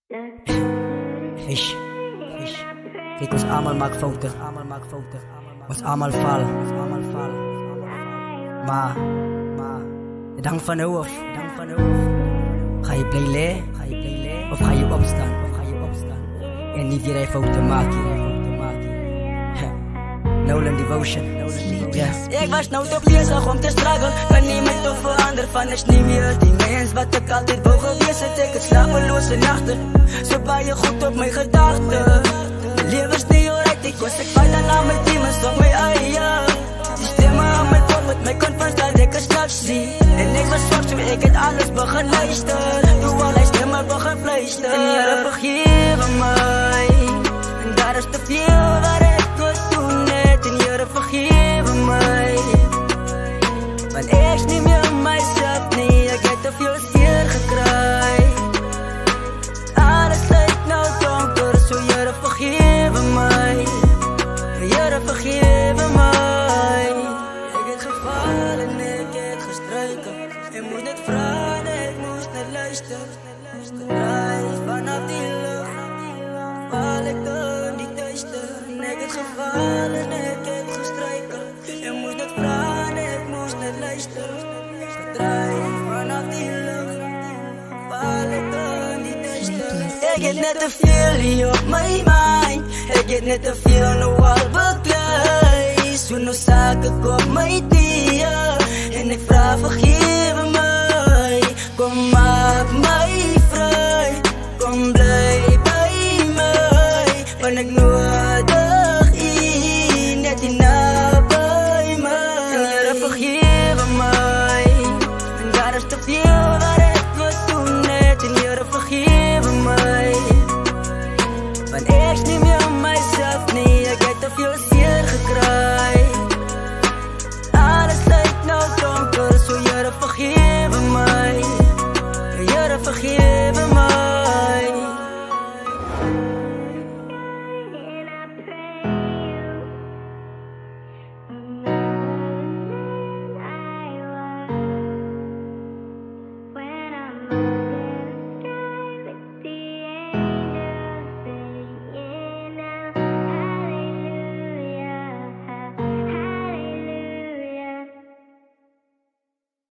Ish, kijk ons allemaal maken fouten, ons allemaal vallen, maar het hangt van je hoofd. Ga je play of ga je opstaan? En niet iedereen fouten maken. Nolan Devotion. Yeah. Ik was nooit op bezig om te struggelen. Kan niet met te veranderen van is niet meer die mens wat ik altijd wou geweest. Ik het slapeloze nachten. Zo ben je goed op mijn gedachten. Mijn leven is niet alright. Ik was ik fight aan mijn team en zong mijn eigen. Die stemmen aan mijn kop met mijn confidence dat ik het straks zie. En ik was zwak zo ik het alles begin luisteren. Doe allerlei stemmen begin fluisteren. En Heere vergeven mij. En daar is te veel waar ik was toen net. En Heere vergeven mij. Want ik is niet meer mijzelf, nee. Ik heb te veel zeer gekry. Alles lijkt nou donker, zo Heere vergeven mij. Heere vergeven mij. Ik heb gevallen, ik heb gestruikeld. Ik moest net vragen, ik moest net luisteren. Drijf vanaf die lucht, val ik dan die duister. Ik heb gevallen, ik heb gestruikeld. Ik moest net vragen, ik moest net luisteren. Drijf vanaf die lucht, val ik dan die duister. Ik heb net te veel hier op mijn mind. Ik heb net te veel nog al bekleed. Zo'n zaken op mijn dier. En ik vraag vergeven mij. Kom maak mij